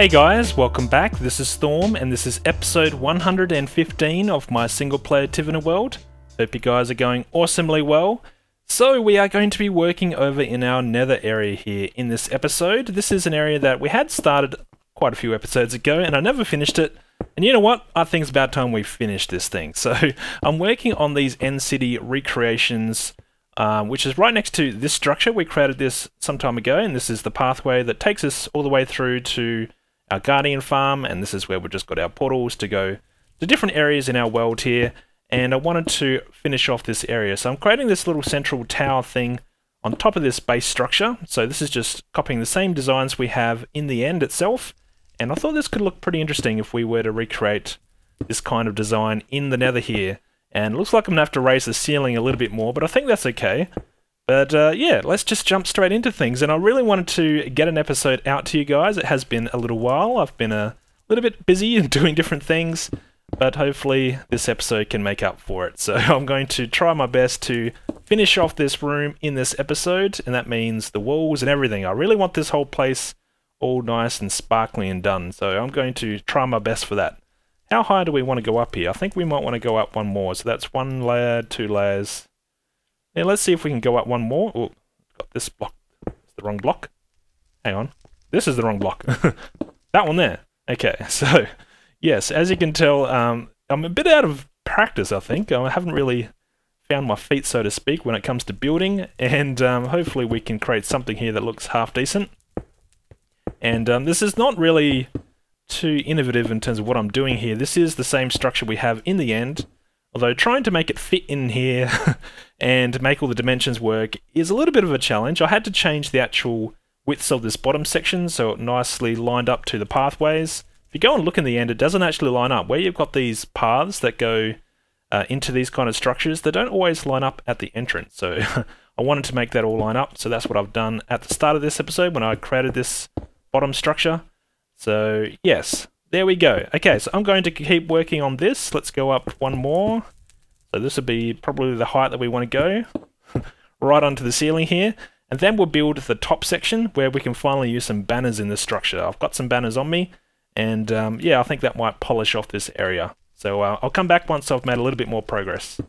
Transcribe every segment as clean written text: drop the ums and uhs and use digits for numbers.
Hey guys, welcome back. This is Storm and this is episode 115 of my single player Tiveden world. Hope you guys are going awesomely well. So we are going to be working over in our nether area here in this episode. This is an area that we had started quite a few episodes ago and I never finished it. And you know what? I think it's about time we finish this thing. So I'm working on these end city recreations, which is right next to this structure. We created this some time ago and this is the pathway that takes us all the way through to our guardian farm, and this is where we've just got our portals to go to different areas in our world here. And I wanted to finish off this area, so I'm creating this little central tower thing on top of this base structure. So this is just copying the same designs we have in the end itself, and I thought this could look pretty interesting if we were to recreate this kind of design in the nether here. And it looks like I'm gonna have to raise the ceiling a little bit more, but I think that's okay. But yeah, let's just jump straight into things. And I really wanted to get an episode out to you guys. It has been a little while. I've been a little bit busy and doing different things, but hopefully this episode can make up for it. So I'm going to try my best to finish off this room in this episode, and that means the walls and everything. I really want this whole place all nice and sparkly and done, so I'm going to try my best for that. How high do we want to go up here? I think we might want to go up one more. So that's one layer, 2 layers. Yeah, let's see if we can go up one more. Oh, got this block. It's the wrong block. Hang on. This is the wrong block. That one there. Okay, so yes, as you can tell, I'm a bit out of practice, I think. I haven't really found my feet, so to speak, when it comes to building, and hopefully we can create something here that looks half decent. And this is not really too innovative in terms of what I'm doing here. This is the same structure we have in the end, although trying to make it fit in here and make all the dimensions work is a little bit of a challenge. I had to change the actual widths of this bottom section so it nicely lined up to the pathways. If you go and look in the end, it doesn't actually line up. Where you've got these paths that go into these kind of structures, they don't always line up at the entrance. So I wanted to make that all line up, so that's what I've done at the start of this episode when I created this bottom structure. So yes, there we go. Okay, so I'm going to keep working on this. Let's go up one more. So this will be probably the height that we want to go. Right onto the ceiling here. And then we'll build the top section where we can finally use some banners in this structure. I've got some banners on me. And yeah, I think that might polish off this area. So I'll come back once I've made a little bit more progress.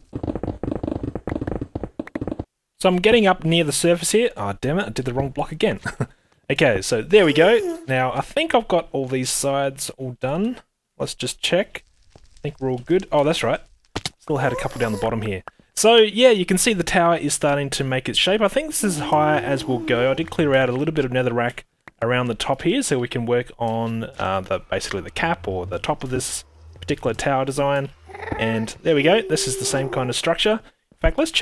So I'm getting up near the surface here. Oh, damn it, I did the wrong block again. Okay, so there we go. Now, I think I've got all these sides all done. Let's just check. I think we're all good. Oh, that's right. Still had a couple down the bottom here. So, yeah, you can see the tower is starting to make its shape. I think this is as high as we'll go. I did clear out a little bit of netherrack around the top here so we can work on basically the cap or the top of this particular tower design. And there we go. This is the same kind of structure. In fact, let's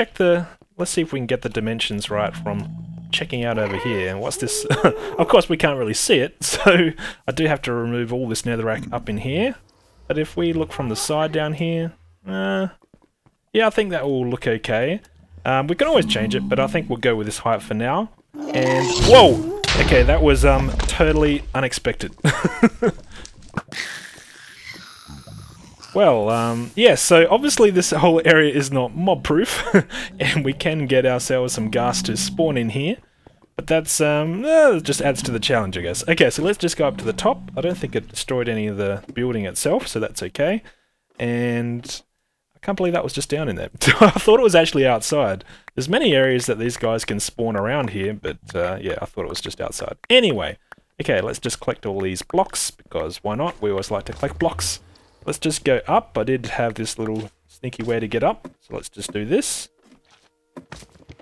see if we can get the dimensions right from checking out over here. And what's this? Of course we can't really see it, so I do have to remove all this netherrack up in here. But if we look from the side down here, yeah, I think that will look okay. We can always change it, but I think we'll go with this height for now. And whoa, okay, that was totally unexpected. Well, yeah, so obviously this whole area is not mob-proof, and we can get ourselves some ghast to spawn in here, but that's, just adds to the challenge, I guess. Okay, so let's just go up to the top. I don't think it destroyed any of the building itself, so that's okay. And I can't believe that was just down in there. I thought it was actually outside. There's many areas that these guys can spawn around here, but yeah, I thought it was just outside. Anyway, okay, let's just collect all these blocks, because why not? We always like to collect blocks. Let's just go up. I did have this little sneaky way to get up, so let's just do this.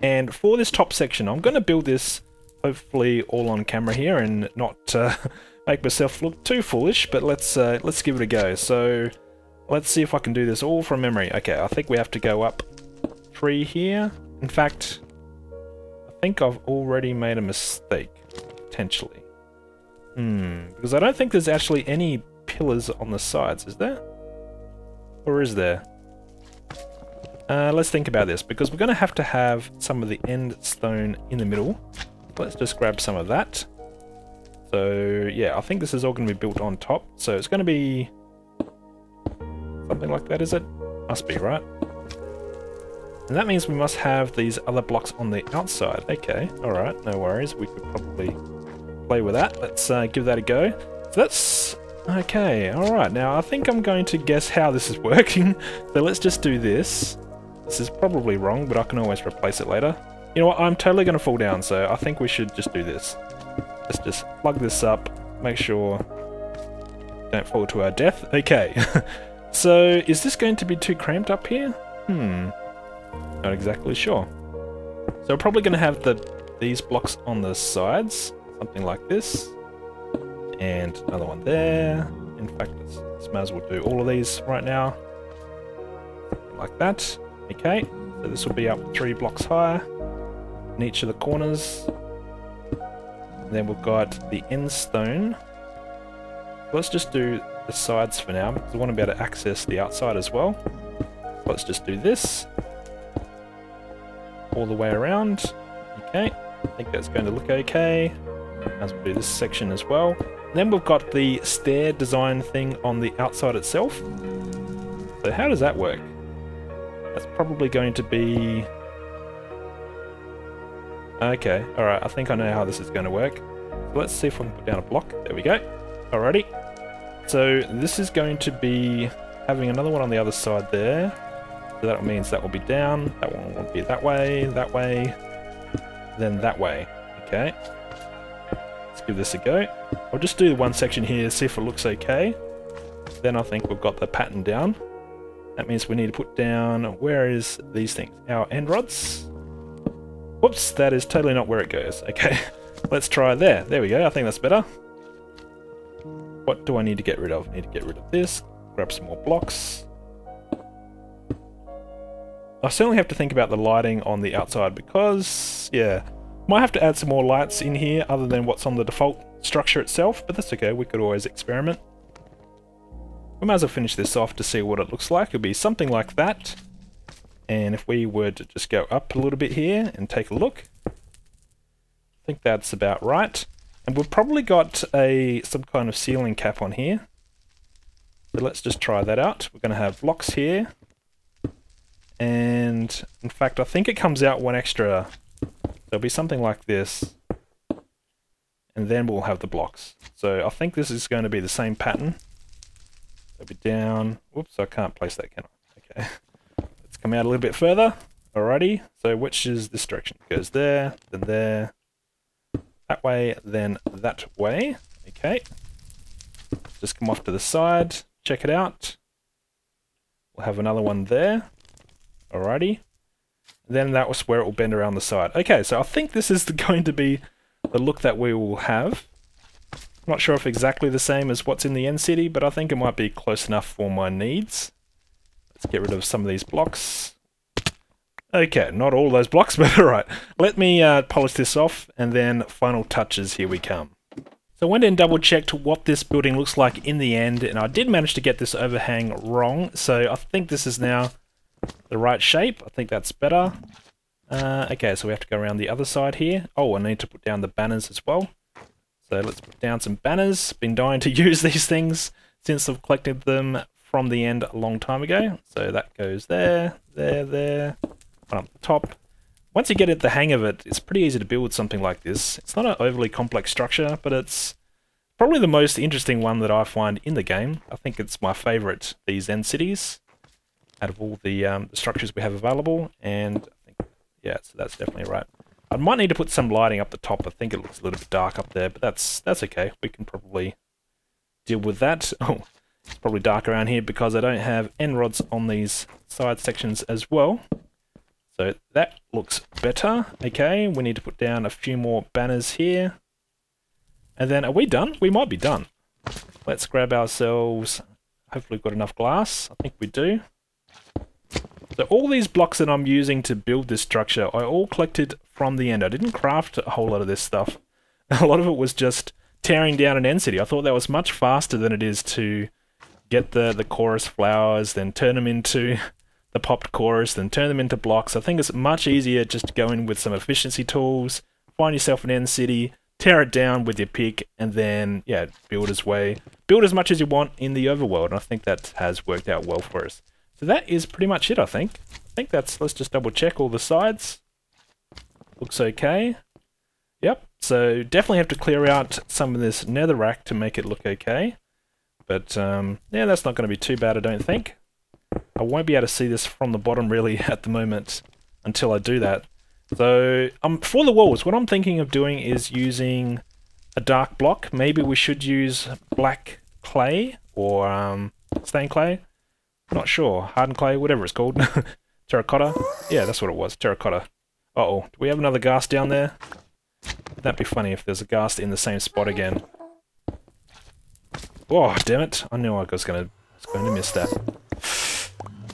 And for this top section, I'm going to build this hopefully all on camera here and not make myself look too foolish, but let's give it a go. So let's see if I can do this all from memory. Okay, I think we have to go up 3 here. In fact, I think I've already made a mistake, potentially. Because I don't think there's actually any pillars on the sides, is there? Or is there? Let's think about this, because we're going to have some of the end stone in the middle. Let's just grab some of that. So yeah, I think this is all going to be built on top. So it's going to be something like that, is it? Must be, right? And that means we must have these other blocks on the outside. Okay, alright, no worries. We could probably play with that. Let's give that a go. So that's... okay, alright. Now, I think I'm going to guess how this is working. So let's just do this. This is probably wrong, but I can always replace it later. You know what? I'm totally going to fall down, so I think we should just do this. Let's just plug this up. Make sure... don't fall to our death. Okay. So, is this going to be too cramped up here? Not exactly sure. So we're probably going to have these blocks on the sides. Something like this. And another one there. In fact, let's might as well do all of these right now. Like that. Okay. So this will be up 3 blocks high in each of the corners. And then we've got the end stone. Let's just do the sides for now, because I want to be able to access the outside as well. Let's just do this. All the way around. Okay. I think that's going to look okay. As we'll do this section as well. Then we've got the stair design thing on the outside itself. So how does that work? That's probably going to be... okay, alright, I think I know how this is going to work. So let's see if we can put down a block. There we go. Alrighty. So this is going to be having another one on the other side there. So that means that will be down, that one will be that way, then that way. Okay. Let's give this a go. I'll just do one section here, see if it looks okay. Then I think we've got the pattern down. That means we need to put down, where is these things? Our end rods. Whoops, that is totally not where it goes. Okay, let's try there. There we go, I think that's better. What do I need to get rid of? I need to get rid of this, grab some more blocks. I certainly have to think about the lighting on the outside because, yeah, might have to add some more lights in here other than what's on the default structure itself, but that's okay, we could always experiment. We might as well finish this off to see what it looks like. It'll be something like that. And if we were to just go up a little bit here and take a look, I think that's about right. And we've probably got some kind of ceiling cap on here. So let's just try that out. We're going to have blocks here. And in fact, I think it comes out one extra. There'll be something like this. And then we'll have the blocks. So I think this is going to be the same pattern. It'll be down. Whoops, I can't place that, can I? Okay. Let's come out a little bit further. Alrighty. So which is this direction? It goes there, then there. That way, then that way. Okay. Just come off to the side. Check it out. We'll have another one there. Alrighty. Then that was where it will bend around the side. Okay, so I think this is going to be the look that we will have. I'm not sure if exactly the same as what's in the end city, but I think it might be close enough for my needs. Let's get rid of some of these blocks. Okay, not all those blocks, but alright. Let me polish this off, and then final touches, here we come. So I went and double checked what this building looks like in the end, and I did manage to get this overhang wrong, so I think this is now the right shape. I think that's better. Okay, so we have to go around the other side here. Oh, I need to put down the banners as well. So let's put down some banners. Been dying to use these things since I've collected them from the end a long time ago. So that goes there, there, one up the top. Once you get the hang of it, it's pretty easy to build something like this. It's not an overly complex structure, but it's probably the most interesting one that I find in the game. I think it's my favourite, these end cities, out of all the structures we have available, and I think, yeah, so that's definitely right. I might need to put some lighting up the top. I think it looks a little bit dark up there, but that's okay. We can probably deal with that. Oh, it's probably dark around here because I don't have end rods on these side sections as well. So that looks better. Okay, we need to put down a few more banners here. And then, are we done? We might be done. Let's grab ourselves, hopefully we've got enough glass. I think we do. So all these blocks that I'm using to build this structure, I all collected from the end. I didn't craft a whole lot of this stuff. A lot of it was just tearing down an end city. I thought that was much faster than it is to get the chorus flowers, then turn them into the popped chorus, then turn them into blocks. I think it's much easier just to go in with some efficiency tools, find yourself an end city, tear it down with your pick, and then, yeah, build as much as you want in the overworld. And I think that has worked out well for us. So that is pretty much it, I think. Let's just double check all the sides. Looks okay. Yep, So definitely have to clear out some of this netherrack to make it look okay. But yeah, that's not going to be too bad, I don't think. I won't be able to see this from the bottom really at the moment until I do that. So for the walls, what I'm thinking of doing is using a dark block. Maybe we should use black clay or stained clay. Not sure. Hardened clay, whatever it's called. Terracotta. Yeah, that's what it was. Terracotta. Uh-oh. Do we have another ghast down there? That'd be funny if there's a ghast in the same spot again. Oh, damn it. I knew I was going to miss that.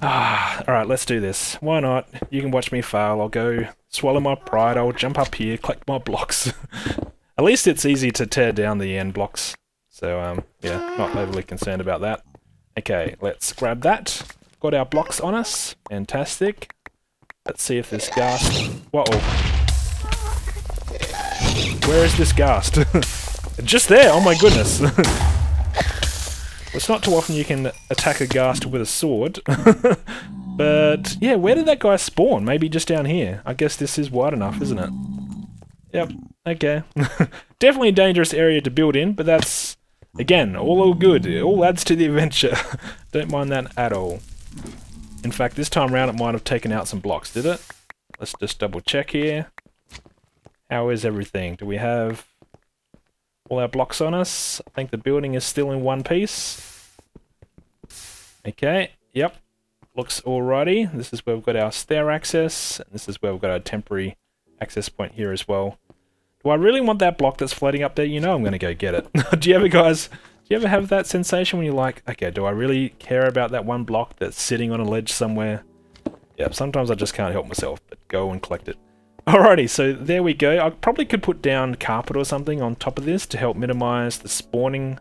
Alright, let's do this. Why not? You can watch me fail. I'll go swallow my pride. I'll jump up here, collect my blocks. At least it's easy to tear down the end blocks. So, yeah, not overly concerned about that. Okay, let's grab that. Got our blocks on us. Fantastic. Let's see if this ghast... Whoa. Where is this ghast? Just there! Oh my goodness! It's not too often you can attack a ghast with a sword. But, yeah, where did that guy spawn? Maybe just down here. I guess this is wide enough, isn't it? Yep, okay. Definitely a dangerous area to build in, but that's, again, all good. It all adds to the adventure. Don't mind that at all. In fact, this time around it might have taken out some blocks, did it? Let's just double check here. How is everything? Do we have all our blocks on us? I think the building is still in one piece. Okay, yep. Looks alrighty. This is where we've got our stair access, and this is where we've got our temporary access point here as well. Do I really want that block that's floating up there? You know I'm going to go get it. Do you ever have that sensation when you're like, okay, do I really care about that one block that's sitting on a ledge somewhere? Yeah, sometimes I just can't help myself, but go and collect it. Alrighty, so there we go. I probably could put down carpet or something on top of this to help minimize the spawning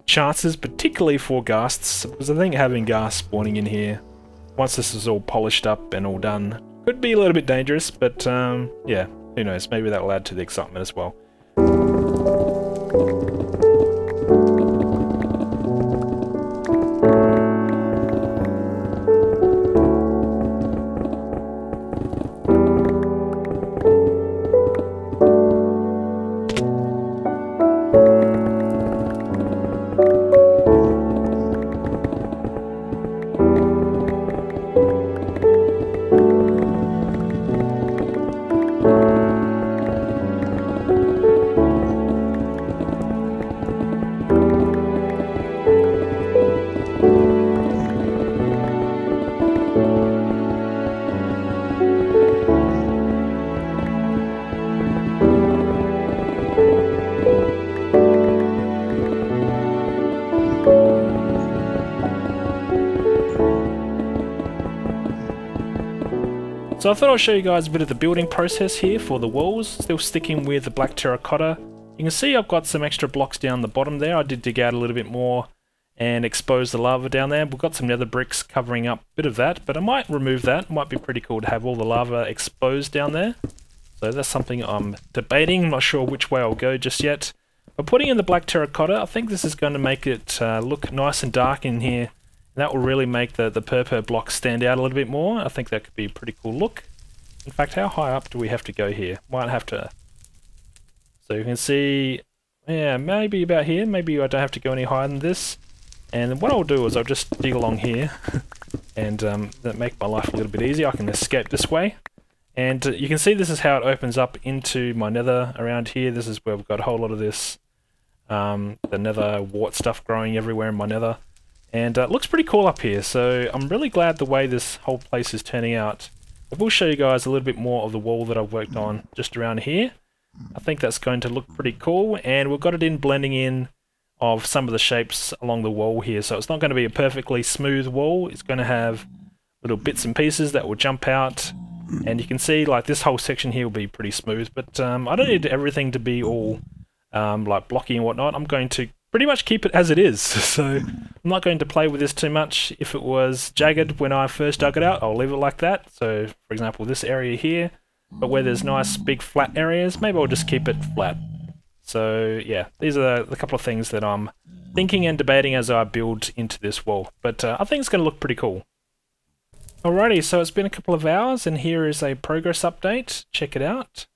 chances, particularly for ghasts, because I think having ghasts spawning in here, once this is all polished up and all done, could be a little bit dangerous, but yeah, who knows, maybe that'll add to the excitement as well. So I thought I'll show you guys a bit of the building process here for the walls, still sticking with the black terracotta. You can see I've got some extra blocks down the bottom there. I did dig out a little bit more and expose the lava down there. We've got some nether bricks covering up a bit of that, but I might remove that. It might be pretty cool to have all the lava exposed down there. So that's something I'm debating. I'm not sure which way I'll go just yet. But putting in the black terracotta, I think this is going to make it look nice and dark in here. That will really make the purple block stand out a little bit more. I think that could be a pretty cool look. In fact, how high up do we have to go here? Might have to... So you can see... Yeah, maybe about here. Maybe I don't have to go any higher than this. And what I'll do is I'll just dig along here. And that make my life a little bit easier. I can escape this way. And you can see this is how it opens up into my nether around here. This is where we've got a whole lot of this... the nether wart stuff growing everywhere in my nether. And it looks pretty cool up here, so I'm really glad the way this whole place is turning out. I will show you guys a little bit more of the wall that I've worked on just around here. I think that's going to look pretty cool, and we've got it in blending in of some of the shapes along the wall here, so it's not going to be a perfectly smooth wall. It's going to have little bits and pieces that will jump out, and you can see like this whole section here will be pretty smooth, but I don't need everything to be all like blocky and whatnot. I'm going to pretty much keep it as it is, so I'm not going to play with this too much. If it was jagged when I first dug it out, I'll leave it like that. So for example this area here, but where there's nice big flat areas, maybe I'll just keep it flat. So yeah, these are the couple of things that I'm thinking and debating as I build into this wall, but I think it's going to look pretty cool. Alrighty, so it's been a couple of hours and here is a progress update. Check it out.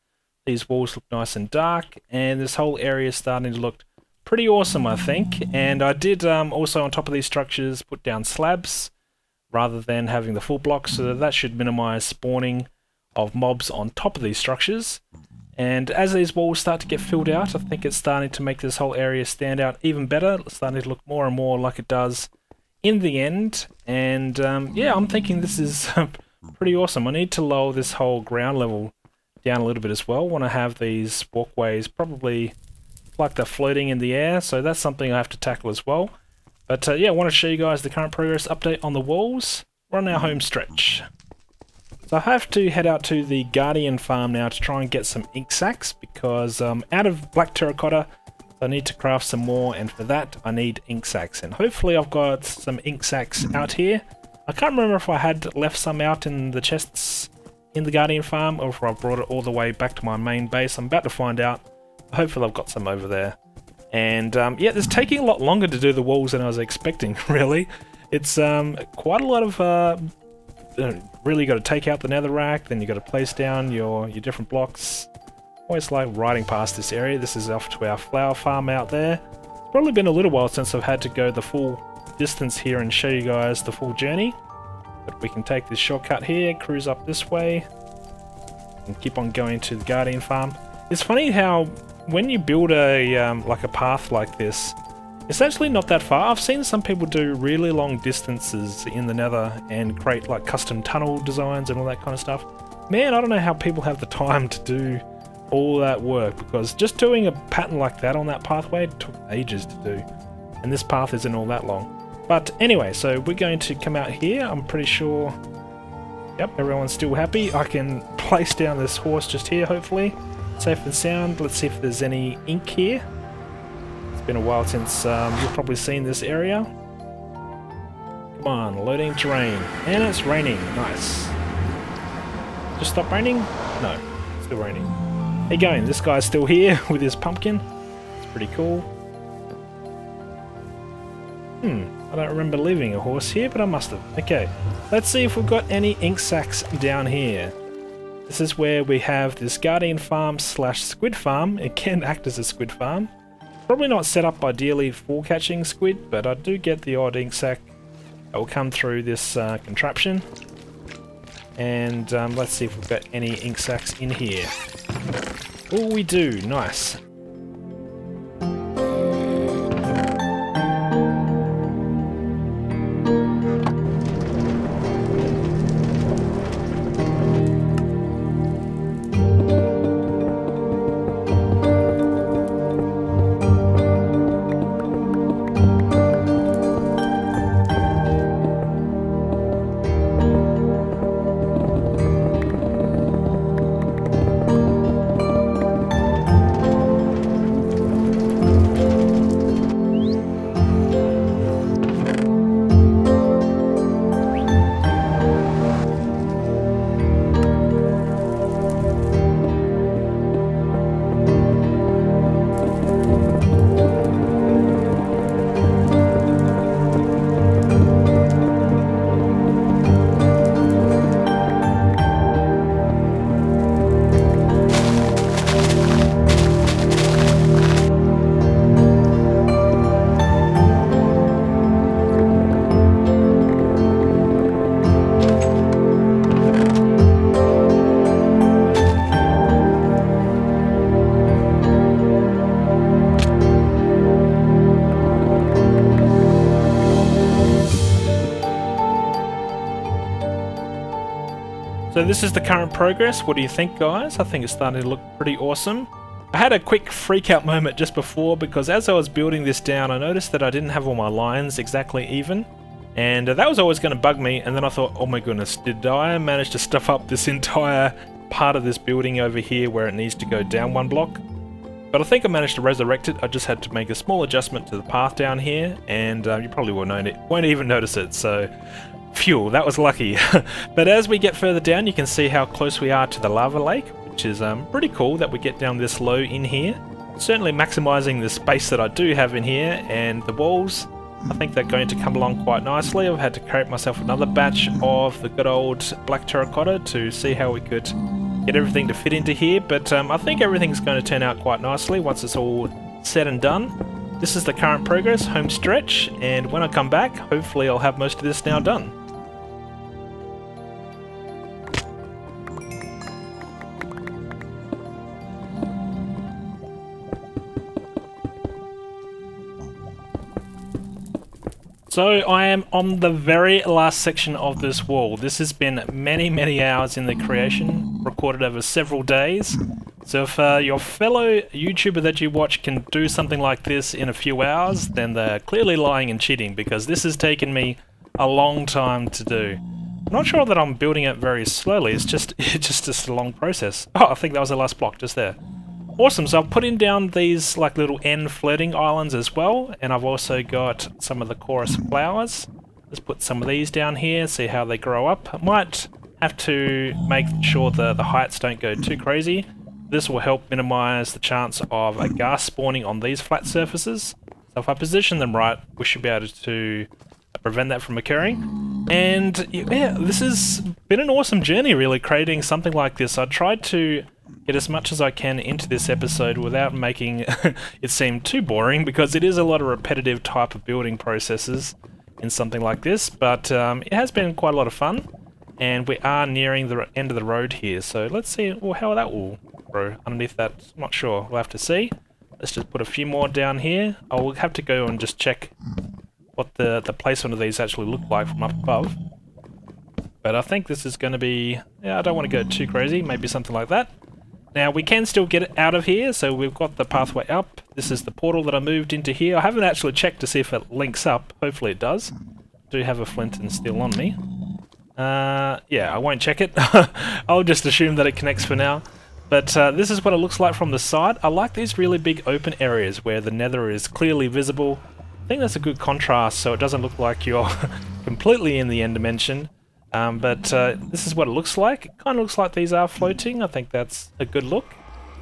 These walls look nice and dark, and this whole area is starting to look pretty awesome, I think. And I did also on top of these structures put down slabs rather than having the full blocks, so that should minimize spawning of mobs on top of these structures. And as these walls start to get filled out, I think it's starting to make this whole area stand out even better. It's starting to look more and more like it does in the end. And yeah, I'm thinking this is pretty awesome. I need to lower this whole ground level down a little bit as well. I want to have these walkways probably like they're floating in the air, so that's something I have to tackle as well. But yeah, I want to show you guys the current progress update on the walls. We're on our home stretch. So I have to head out to the Guardian farm now to try and get some ink sacs, because out of black terracotta I need to craft some more, and for that I need ink sacs, and hopefully I've got some ink sacs out here. I can't remember if I had left some out in the chests in the Guardian farm or if I brought it all the way back to my main base. I'm about to find out. Hopefully I've got some over there. And yeah, it's taking a lot longer to do the walls than I was expecting, really. It's quite a lot of really got to take out the netherrack, then you got to place down your different blocks. Always like riding past this area. This is off to our flower farm out there. It's probably been a little while since I've had to go the full distance here and show you guys the full journey. But we can take this shortcut here, cruise up this way, and keep on going to the Guardian farm. It's funny how when you build a like a path like this, it's actually not that far. I've seen some people do really long distances in the nether and create like custom tunnel designs and all that kind of stuff. Man, I don't know how people have the time to do all that work, because just doing a pattern like that on that pathway took ages to do. And this path isn't all that long. But anyway, so we're going to come out here. I'm pretty sure... Yep, everyone's still happy. I can place down this horse just here, hopefully. Safe and sound. Let's see if there's any ink here. Been a while since you've probably seen this area. Come on, loading terrain. And it's raining. Nice. Just stop raining? No, still raining. How you going? This guy's still here with his pumpkin. It's pretty cool. I don't remember leaving a horse here, but I must have. Okay, let's see if we've got any ink sacs down here. This is where we have this Guardian farm / squid farm. It can act as a squid farm. Probably not set up ideally for catching squid, but I do get the odd ink sac that will come through this contraption. And let's see if we've got any ink sacs in here. Oh, we do. Nice. So this is the current progress. What do you think, guys? I think it's starting to look pretty awesome. I had a quick freak out moment just before, because as I was building this down I noticed that I didn't have all my lines exactly even, and that was always going to bug me. And then I thought, oh my goodness, did I manage to stuff up this entire part of this building over here where it needs to go down one block? But I think I managed to resurrect it. I just had to make a small adjustment to the path down here, and you probably won't even notice it, so phew, that was lucky. But as we get further down you can see how close we are to the lava lake, which is pretty cool that we get down this low in here. Certainly maximising the space that I do have in here, and the walls, I think they're going to come along quite nicely. I've had to create myself another batch of the good old black terracotta to see how we could get everything to fit into here, but I think everything's going to turn out quite nicely once it's all said and done. This is the current progress, home stretch, and when I come back, hopefully I'll have most of this now done. So I am on the very last section of this wall. This has been many hours in the creation, recorded over several days. So if your fellow YouTuber that you watch can do something like this in a few hours, then they're clearly lying and cheating, because this has taken me a long time to do. I'm not sure that I'm building it very slowly, it's just a long process. Oh, I think that was the last block just there. Awesome, so I've put in down these like little end floating islands as well, and I've also got some of the chorus flowers. Let's put some of these down here, see how they grow up. I might have to make sure the heights don't go too crazy. This will help minimize the chance of a ghast spawning on these flat surfaces. So if I position them right, we should be able to prevent that from occurring. And yeah, this has been an awesome journey really, creating something like this. I tried to get as much as I can into this episode without making it seem too boring, because it is a lot of repetitive type of building processes in something like this, but it has been quite a lot of fun, and we are nearing the end of the road here, so let's see how that will grow underneath that. I'm not sure, we'll have to see. Let's just put a few more down here. I will have to go and just check what the placement of these actually look like from up above, but I think this is going to be, yeah, I don't want to go too crazy, maybe something like that. Now we can still get it out of here, so we've got the pathway up. This is the portal that I moved into here. I haven't actually checked to see if it links up. Hopefully it does. I do have a flint and steel on me. Yeah, I won't check it. I'll just assume that it connects for now. But this is what it looks like from the side. I like these really big open areas where the nether is clearly visible. I think that's a good contrast, so it doesn't look like you're completely in the end dimension. But this is what it looks like. It kind of looks like these are floating. I think that's a good look.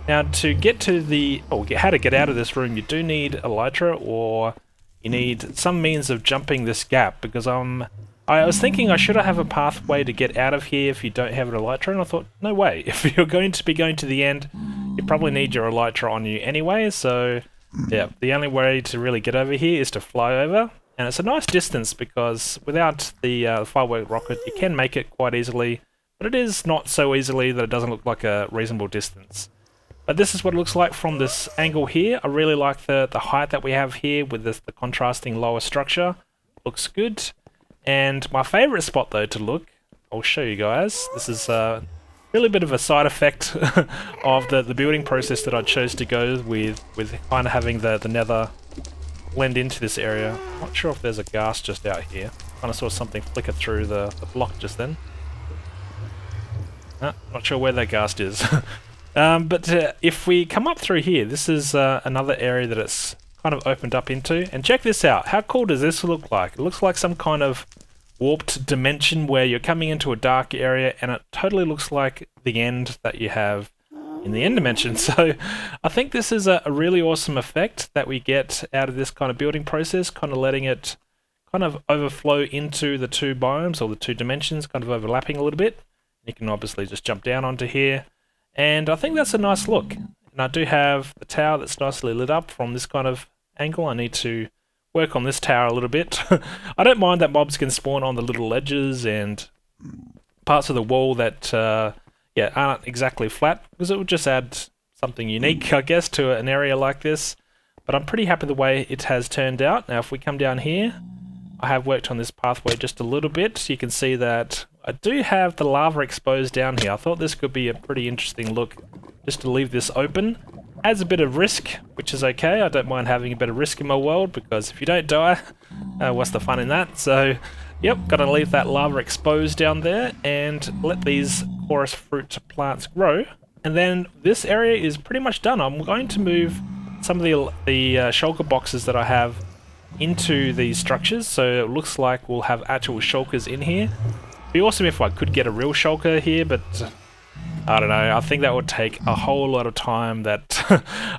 Now to get to the, how to get out of this room, you do need elytra, or you need some means of jumping this gap, because I was thinking I should have a pathway to get out of here if you don't have an elytra, and I thought, no way. If you're going to be going to the end, you probably need your elytra on you anyway, so yeah, the only way to really get over here is to fly over. And it's a nice distance, because without the firework rocket you can make it quite easily, but it is not so easily that it doesn't look like a reasonable distance. But this is what it looks like from this angle here. I really like the height that we have here with the contrasting lower structure. Looks good. And my favourite spot though to look, I'll show you guys. This is really a bit of a side effect of the building process that I chose to go with kind of having the nether blend into this area. I'm not sure if there's a ghast just out here. Kind of saw something flicker through the block just then. Not sure where that ghast is. But if we come up through here, this is another area that it's kind of opened up into. And check this out. How cool does this look like? It looks like some kind of warped dimension where you're coming into a dark area, and it totally looks like the end that you have in the end dimension. So I think this is a really awesome effect that we get out of this kind of building process, kind of letting it kind of overflow into the two biomes, or the two dimensions, kind of overlapping a little bit. You can obviously just jump down onto here, and I think that's a nice look. And I do have the tower that's nicely lit up from this kind of angle. I need to work on this tower a little bit. I don't mind that mobs can spawn on the little ledges and parts of the wall that yeah, aren't exactly flat, because it would just add something unique, I guess, to an area like this. But I'm pretty happy the way it has turned out. Now if we come down here, I have worked on this pathway just a little bit, so you can see that I do have the lava exposed down here. I thought this could be a pretty interesting look, just to leave this open. Adds a bit of risk, which is okay. I don't mind having a bit of risk in my world, because if you don't die, what's the fun in that? So yep, gotta leave that lava exposed down there and let these chorus fruit plants grow. And then this area is pretty much done. I'm going to move some of the shulker boxes that I have into these structures, so it looks like we'll have actual shulkers in here. It'd be awesome if I could get a real shulker here, but I don't know, I think that would take a whole lot of time that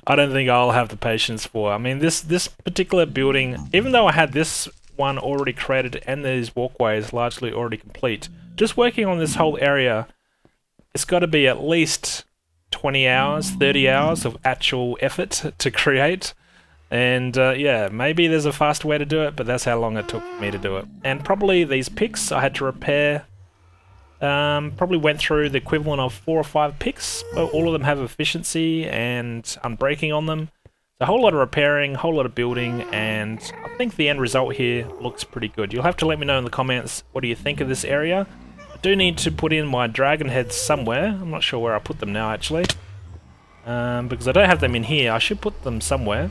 I don't think I'll have the patience for. I mean, this particular building, even though I had this one already created and these walkways largely already complete, just working on this whole area, it's got to be at least 20 hours, 30 hours of actual effort to create. And yeah, maybe there's a faster way to do it, but that's how long it took me to do it. And probably these picks I had to repair, probably went through the equivalent of 4 or 5 picks, but all of them have efficiency and unbreaking on them. So a whole lot of repairing, a whole lot of building, and I think the end result here looks pretty good. You'll have to let me know in the comments, what do you think of this area? I do need to put in my dragon heads somewhere. I'm not sure where I put them now actually, because I don't have them in here. I should put them somewhere.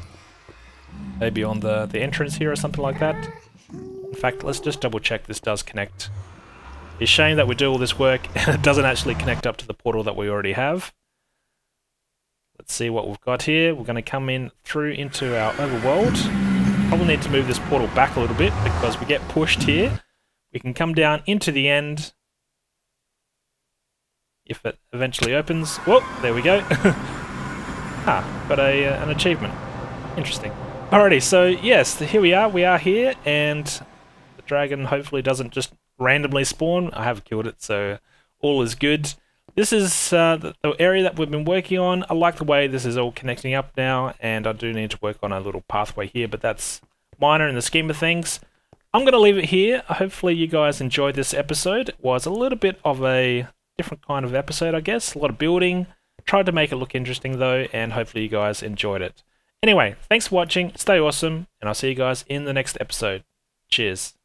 Maybe on the entrance here or something like that. In fact, let's just double check this does connect. It's a shame that we do all this work and it doesn't actually connect up to the portal that we already have. Let's see what we've got here. We're going to come in through into our overworld. Probably need to move this portal back a little bit because we get pushed here. We can come down into the end if it eventually opens. Whoa, there we go. Got an achievement. Interesting. Alrighty, so yes, here we are here, and the dragon hopefully doesn't just randomly spawn. I have killed it, so all is good. This is the area that we've been working on. I like the way this is all connecting up now, and I do need to work on a little pathway here, but that's minor in the scheme of things. I'm going to leave it here. Hopefully you guys enjoyed this episode. It was a little bit of a different kind of episode, I guess. A lot of building. Tried to make it look interesting though, and hopefully you guys enjoyed it. Anyway, thanks for watching, stay awesome, and I'll see you guys in the next episode. Cheers.